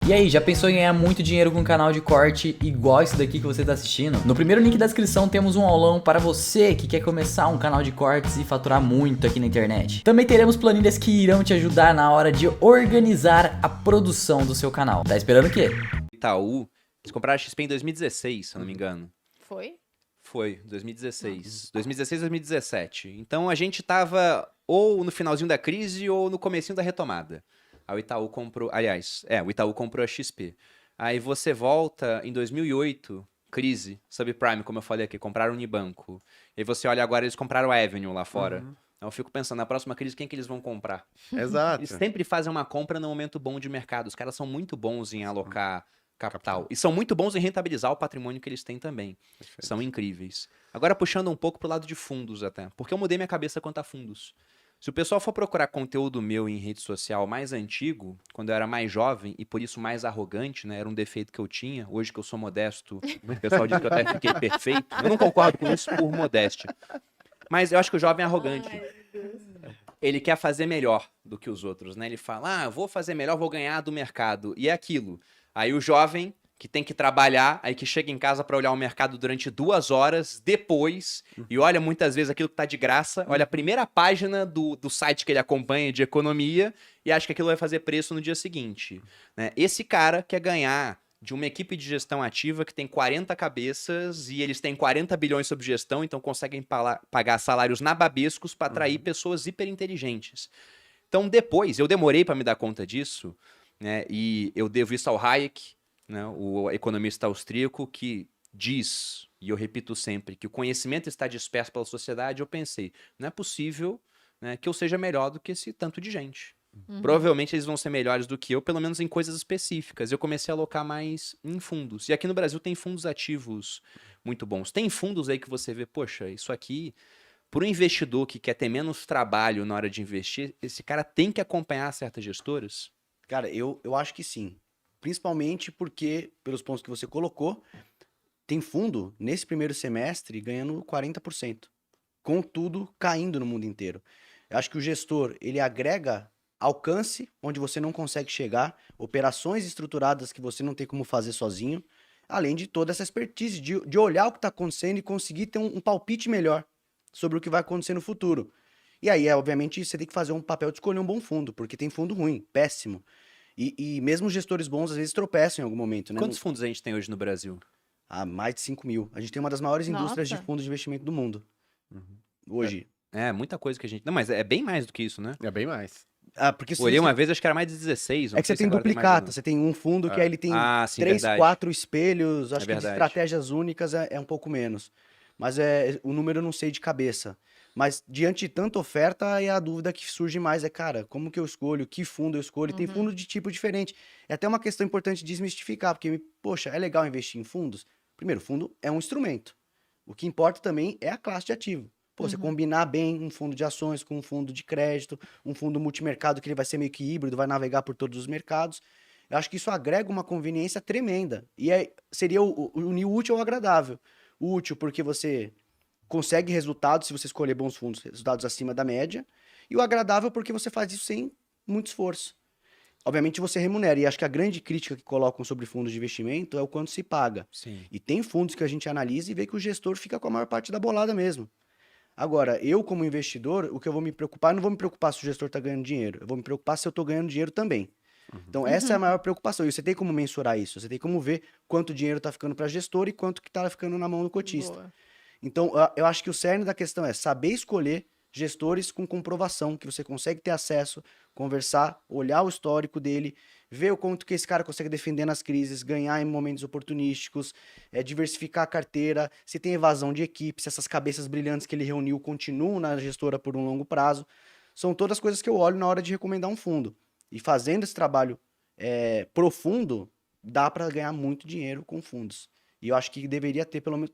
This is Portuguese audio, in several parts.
E aí, já pensou em ganhar muito dinheiro com um canal de corte igual esse daqui que você está assistindo? No primeiro link da descrição temos um aulão para você que quer começar um canal de cortes e faturar muito aqui na internet. Também teremos planilhas que irão te ajudar na hora de organizar a produção do seu canal. Tá esperando o quê? Itaú, eles compraram a XP em 2016, se eu não me engano. Foi? 2016. 2016, 2017. Então a gente tava ou no finalzinho da crise ou no comecinho da retomada. Aí o Itaú comprou, o Itaú comprou a XP. Aí você volta em 2008, crise, subprime, como eu falei aqui, compraram o Unibanco. E você olha agora, eles compraram a Avenue lá fora. Então eu fico pensando, na próxima crise, quem que eles vão comprar? Exato. Eles sempre fazem uma compra no momento bom de mercado. Os caras são muito bons em alocar capital. E são muito bons em rentabilizar o patrimônio que eles têm também. Perfeito. São incríveis. Agora puxando um pouco pro lado de fundos até. Porque eu mudei minha cabeça quanto a fundos. Se o pessoal for procurar conteúdo meu em rede social mais antigo, quando eu era mais jovem e por isso mais arrogante, né? Era um defeito que eu tinha. Hoje que eu sou modesto, o pessoal diz que eu até fiquei perfeito. Eu não concordo com isso por modéstia. Mas eu acho que o jovem é arrogante. Ele quer fazer melhor do que os outros, né? Ele fala, vou fazer melhor, vou ganhar do mercado. E é aquilo. Aí o jovem que tem que trabalhar, aí que chega em casa para olhar o mercado durante 2 horas, depois, e olha muitas vezes aquilo que tá de graça, olha a primeira página do site que ele acompanha de economia e acha que aquilo vai fazer preço no dia seguinte, né? Esse cara quer ganhar de uma equipe de gestão ativa que tem 40 cabeças e eles têm 40 bilhões sob gestão, então conseguem pagar salários nababescos para atrair pessoas hiperinteligentes. Então depois, eu demorei para me dar conta disso, né? E eu devo isso ao Hayek, né, o economista austríaco, que diz, e eu repito sempre, que o conhecimento está disperso pela sociedade. Eu pensei, não é possível, né, que eu seja melhor do que esse tanto de gente. Provavelmente eles vão ser melhores do que eu, pelo menos em coisas específicas. Eu comecei a alocar mais em fundos. E aqui no Brasil tem fundos ativos muito bons. Tem fundos aí que você vê, poxa, isso aqui, para um investidor que quer ter menos trabalho na hora de investir, esse cara tem que acompanhar certas gestoras? Cara, eu acho que sim. Principalmente porque, pelos pontos que você colocou, tem fundo nesse primeiro semestre ganhando 40%. Com tudo caindo no mundo inteiro. Eu acho que o gestor, ele agrega alcance onde você não consegue chegar, operações estruturadas que você não tem como fazer sozinho, além de toda essa expertise de olhar o que está acontecendo e conseguir ter um palpite melhor sobre o que vai acontecer no futuro. E aí, obviamente, você tem que fazer um papel de escolher um bom fundo, porque tem fundo ruim, péssimo. E mesmo os gestores bons, às vezes, tropeçam em algum momento, né? Quantos fundos a gente tem hoje no Brasil? Mais de 5 mil. A gente tem uma das maiores indústrias de Nossa. fundos de investimento do mundo. Hoje. É, muita coisa que a gente... Não, mas é bem mais do que isso, né? É bem mais. Porque Olhei uma vez, acho que era mais de 16. É que você tem duplicata. Você tem um fundo que aí ele tem sim, 3, verdade. 4 espelhos. Acho que de verdade. estratégias únicas é um pouco menos. Mas o número eu não sei de cabeça. Mas diante de tanta oferta, a dúvida que surge mais cara, como que eu escolho? Que fundo eu escolho? Tem fundo de tipo diferente. É até uma questão importante de desmistificar, porque, poxa, é legal investir em fundos? Primeiro, fundo é um instrumento. O que importa também é a classe de ativo. Pô, você combinar bem um fundo de ações com um fundo de crédito, um fundo multimercado que ele vai ser meio que híbrido, vai navegar por todos os mercados. Eu acho que isso agrega uma conveniência tremenda. E seria unir o útil ao agradável. O útil porque você consegue resultados se você escolher bons fundos, resultados acima da média. E o agradável porque você faz isso sem muito esforço. Obviamente você remunera. E acho que a grande crítica que colocam sobre fundos de investimento é o quanto se paga. Sim. E tem fundos que a gente analisa e vê que o gestor fica com a maior parte da bolada mesmo. Agora, eu como investidor, o que eu vou me preocupar, eu não vou me preocupar se o gestor está ganhando dinheiro. Eu vou me preocupar se eu estou ganhando dinheiro também. Então, essa é a maior preocupação. E você tem como mensurar isso. Você tem como ver quanto dinheiro está ficando para gestor e quanto que está ficando na mão do cotista. Boa. Então, eu acho que o cerne da questão é saber escolher gestores com comprovação, que você consegue ter acesso, conversar, olhar o histórico dele, ver o quanto que esse cara consegue defender nas crises, ganhar em momentos oportunísticos, diversificar a carteira, se tem evasão de equipe, se essas cabeças brilhantes que ele reuniu continuam na gestora por um longo prazo. São todas coisas que eu olho na hora de recomendar um fundo. E fazendo esse trabalho profundo, dá para ganhar muito dinheiro com fundos. E eu acho que deveria ter pelo menos...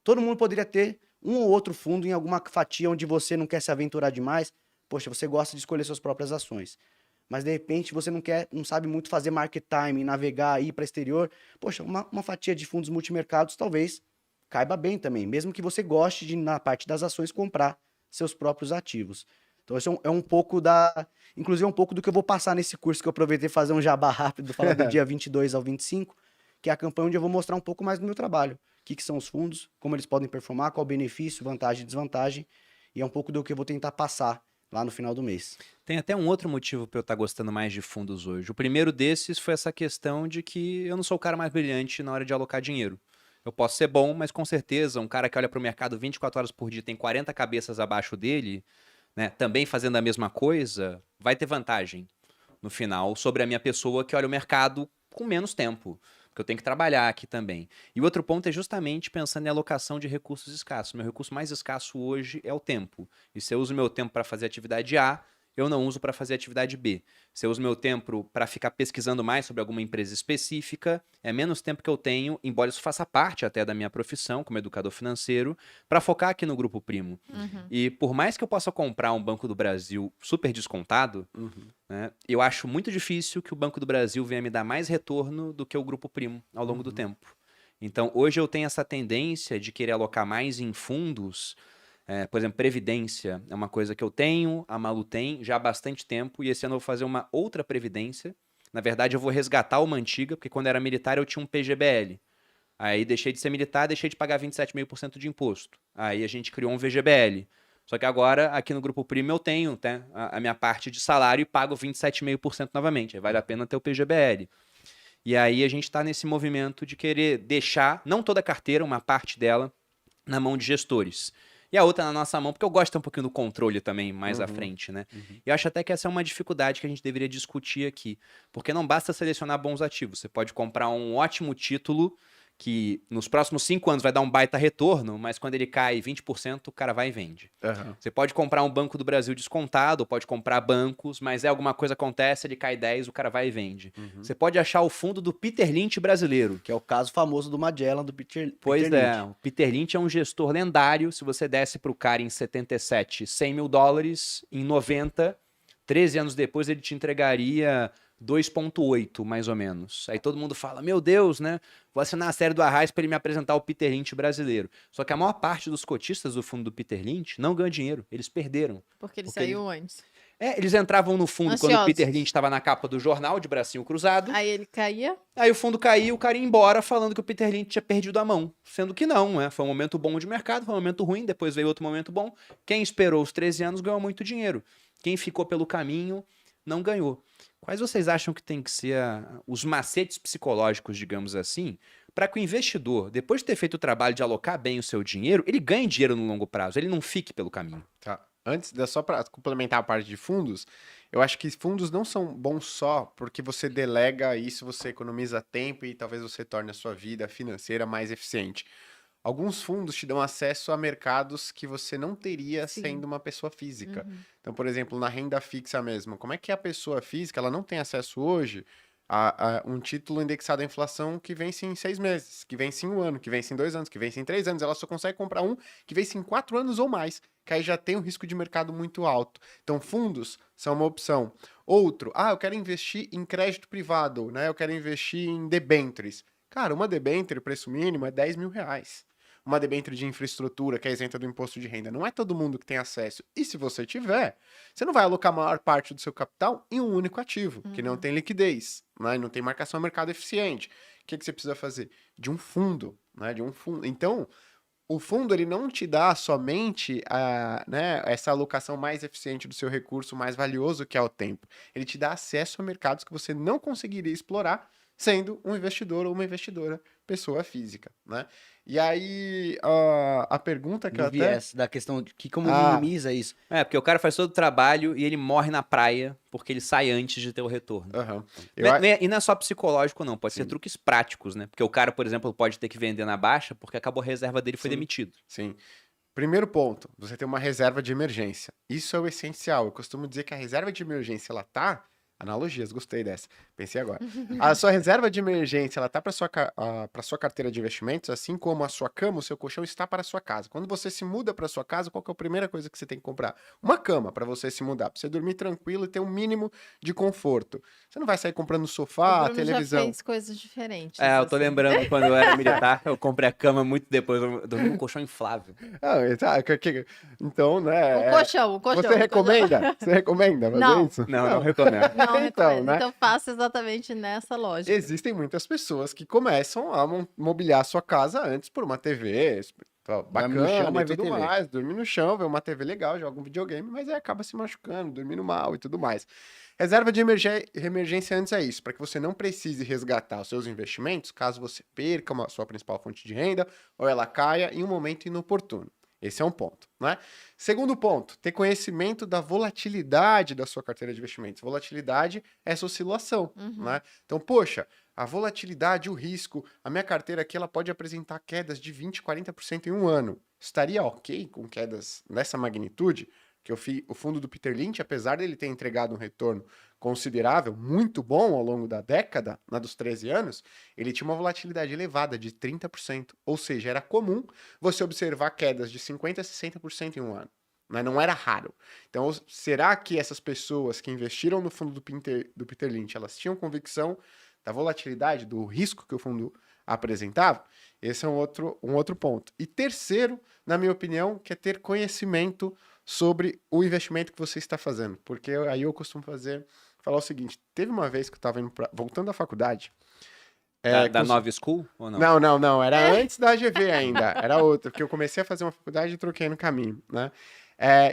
Todo mundo poderia ter um ou outro fundo em alguma fatia onde você não quer se aventurar demais. Poxa, você gosta de escolher suas próprias ações. Mas, de repente, você não sabe muito fazer market time, navegar, ir para exterior. Poxa, uma fatia de fundos multimercados talvez caiba bem também. Mesmo que você goste de, na parte das ações, comprar seus próprios ativos. Então, isso é um pouco da... Inclusive, é um pouco do que eu vou passar nesse curso que eu aproveitei fazer um jabá rápido, falar do dia 22 ao 25, que é a campanha onde eu vou mostrar um pouco mais do meu trabalho. O que são os fundos, como eles podem performar, qual o benefício, vantagem e desvantagem. E é um pouco do que eu vou tentar passar lá no final do mês. Tem até um outro motivo para eu estar gostando mais de fundos hoje. O primeiro desses foi essa questão de que eu não sou o cara mais brilhante na hora de alocar dinheiro. Eu posso ser bom, mas com certeza um cara que olha para o mercado 24 horas por dia, tem 40 cabeças abaixo dele, né, também fazendo a mesma coisa, vai ter vantagem no final sobre a minha pessoa que olha o mercado com menos tempo, porque eu tenho que trabalhar aqui também. E o outro ponto é justamente pensando em alocação de recursos escassos. Meu recurso mais escasso hoje é o tempo. E se eu uso meu tempo para fazer atividade A, eu não uso para fazer atividade B. Se eu uso meu tempo para ficar pesquisando mais sobre alguma empresa específica, é menos tempo que eu tenho, embora isso faça parte até da minha profissão como educador financeiro, para focar aqui no Grupo Primo. E por mais que eu possa comprar um Banco do Brasil super descontado, né, eu acho muito difícil que o Banco do Brasil venha me dar mais retorno do que o Grupo Primo ao longo do tempo. Então, hoje eu tenho essa tendência de querer alocar mais em fundos. Por exemplo, previdência é uma coisa que eu tenho, a Malu tem já há bastante tempo, e esse ano eu vou fazer uma outra previdência. Na verdade, eu vou resgatar uma antiga, porque quando era militar eu tinha um PGBL. Aí deixei de ser militar, deixei de pagar 27,5% de imposto. Aí a gente criou um VGBL. Só que agora, aqui no Grupo Primo, eu tenho, né, a minha parte de salário e pago 27,5% novamente. Aí vale a pena ter o PGBL. E aí a gente está nesse movimento de querer deixar, não toda a carteira, uma parte dela, na mão de gestores. E a outra na nossa mão, porque eu gosto de ter um pouquinho do controle também mais à frente, né? E eu acho até que essa é uma dificuldade que a gente deveria discutir aqui. Porque não basta selecionar bons ativos. Você pode comprar um ótimo título que nos próximos 5 anos vai dar um baita retorno, mas quando ele cai 20%, o cara vai e vende. Você pode comprar um Banco do Brasil descontado, ou pode comprar bancos, mas alguma coisa acontece, ele cai 10, o cara vai e vende. Você pode achar o fundo do Peter Lynch brasileiro. Que é o caso famoso do Magellan, do Peter Pois Peter é, Lynch. o Peter Lynch é um gestor lendário. Se você desse para o cara em 77 $100 mil, em 90, 13 anos depois ele te entregaria 2,8, mais ou menos. Aí todo mundo fala, meu Deus, né? Vou assinar a série do Arraiz para ele me apresentar o Peter Lynch brasileiro. Só que a maior parte dos cotistas do fundo do Peter Lynch não ganhou dinheiro. Eles perderam. Porque ele saiu antes. Eles entravam no fundo quando o Ansiosos. Peter Lynch estava na capa do jornal, de bracinho cruzado. Aí ele caía. Aí o fundo caiu, o cara ia embora falando que o Peter Lynch tinha perdido a mão. Sendo que não, né? Foi um momento bom de mercado, foi um momento ruim, depois veio outro momento bom. Quem esperou os 13 anos ganhou muito dinheiro. Quem ficou pelo caminho não ganhou. Quais vocês acham que tem que ser os macetes psicológicos, digamos assim, para que o investidor, depois de ter feito o trabalho de alocar bem o seu dinheiro, ele ganhe dinheiro no longo prazo, ele não fique pelo caminho? Tá. Antes, só para complementar a parte de fundos, eu acho que fundos não são bons só porque você delega isso, você economiza tempo e talvez você torne a sua vida financeira mais eficiente. Alguns fundos te dão acesso a mercados que você não teria Sim. sendo uma pessoa física. Então, por exemplo, na renda fixa mesmo, como é que a pessoa física ela não tem acesso hoje a um título indexado à inflação que vence em 6 meses, que vence em 1 ano, que vence em 2 anos, que vence em 3 anos. Ela só consegue comprar um que vence em 4 anos ou mais, que aí já tem um risco de mercado muito alto. Então, fundos são uma opção. Outro, eu quero investir em crédito privado, né? Eu quero investir em debêntures. Cara, uma debênture, preço mínimo, é R$10 mil. Uma debênture de infraestrutura que é isenta do imposto de renda. Não é todo mundo que tem acesso. E se você tiver, você não vai alocar a maior parte do seu capital em um único ativo, que não tem liquidez, né? Não tem marcação a mercado eficiente. O que você precisa fazer? De um fundo, né? De um fundo. Então, o fundo ele não te dá somente essa alocação mais eficiente do seu recurso mais valioso, que é o tempo. Ele te dá acesso a mercados que você não conseguiria explorar sendo um investidor ou uma investidora pessoa física, né? E aí, a pergunta que Do eu até... viés, da questão de que como minimiza isso. Porque o cara faz todo o trabalho e ele morre na praia porque ele sai antes de ter o retorno. Aham. E não é só psicológico, não. Pode ser truques práticos, né? Porque o cara, por exemplo, pode ter que vender na baixa porque acabou a reserva dele e foi demitido. Sim. Primeiro ponto, você tem uma reserva de emergência. Isso é o essencial. Eu costumo dizer que a reserva de emergência, ela tá Analogias, gostei dessa. Pensei agora. A sua reserva de emergência, ela tá para sua carteira de investimentos, assim como a sua cama, o seu colchão está para a sua casa. Quando você se muda para sua casa, qual que é a primeira coisa que você tem que comprar? Uma cama para você se mudar, para você dormir tranquilo e ter um mínimo de conforto. Você não vai sair comprando sofá, O Bruno televisão. já fez coisas diferentes. É, eu tô assim. lembrando quando eu era militar, eu comprei a cama muito depois, eu dormi num colchão inflável. Então, né? O colchão. Você recomenda? Você recomenda fazer Não. isso? Não recomendo. Não, Então, recomendo. né? Então faça exatamente nessa lógica. Existem muitas pessoas que começam a mobiliar sua casa antes por uma TV Dorme no chão, bacana e mas vê tudo TV. mais, dormir no chão, ver uma TV legal, joga um videogame, mas aí acaba se machucando, dormindo mal e tudo mais. Reserva de emergência antes é isso, para que você não precise resgatar os seus investimentos caso você perca a sua principal fonte de renda ou ela caia em um momento inoportuno. Esse é um ponto, né? Segundo ponto, ter conhecimento da volatilidade da sua carteira de investimentos. Volatilidade é essa oscilação, né? Então, poxa, a volatilidade, o risco, a minha carteira aqui, ela pode apresentar quedas de 20%, 40% em um ano. Estaria ok com quedas nessa magnitude? Que o fundo do Peter Lynch, apesar dele ter entregado um retorno considerável, muito bom ao longo da década, na dos 13 anos, ele tinha uma volatilidade elevada de 30%. Ou seja, era comum você observar quedas de 50% a 60% em um ano. Mas não era raro. Então, será que essas pessoas que investiram no fundo do Peter Lynch, elas tinham convicção da volatilidade, do risco que o fundo apresentava? Esse é um outro ponto. E terceiro, na minha opinião, que é ter conhecimento sobre o investimento que você está fazendo. Porque aí eu costumo falar o seguinte, teve uma vez que eu estava voltando da faculdade. Da Nova School ou não? Não, era antes da AGV ainda, era outra, porque eu comecei a fazer uma faculdade e troquei no caminho, né?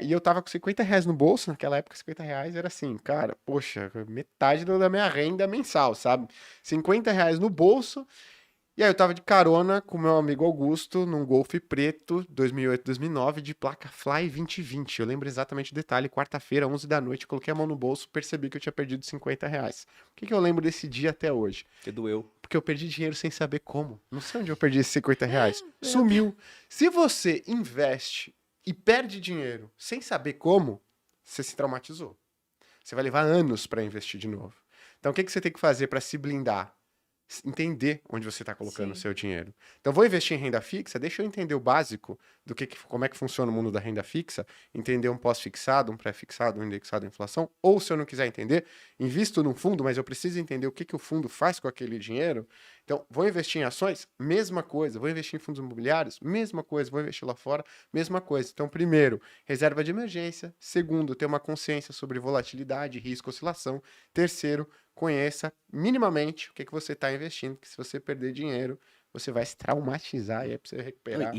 E eu tava com R$50 no bolso, naquela época R$50 era assim, cara, poxa, metade da minha renda mensal, sabe? R$50 no bolso. E aí eu tava de carona com meu amigo Augusto num Golf preto 2008, 2009 de placa Fly 2020. Eu lembro exatamente o detalhe, quarta-feira, 11 da noite, coloquei a mão no bolso, percebi que eu tinha perdido R$50. Por que eu lembro desse dia até hoje? Que doeu. Porque eu perdi dinheiro sem saber como. Não sei onde eu perdi esses R$50. Sumiu. Se você investe e perde dinheiro sem saber como, você se traumatizou. Você vai levar anos para investir de novo. Então o que você tem que fazer para se blindar? Entender onde você está colocando o seu dinheiro. Então, vou investir em renda fixa, deixa eu entender o básico do como é que funciona o mundo da renda fixa, entender um pós-fixado, um pré-fixado, um indexado à inflação, ou se eu não quiser entender, invisto num fundo, mas eu preciso entender o que o fundo faz com aquele dinheiro. Então, vou investir em ações? Mesma coisa. Vou investir em fundos imobiliários? Mesma coisa. Vou investir lá fora? Mesma coisa. Então, primeiro, reserva de emergência. Segundo, ter uma consciência sobre volatilidade, risco, oscilação. Terceiro, conheça minimamente o que você está investindo, que se você perder dinheiro, você vai se traumatizar e é para você recuperar.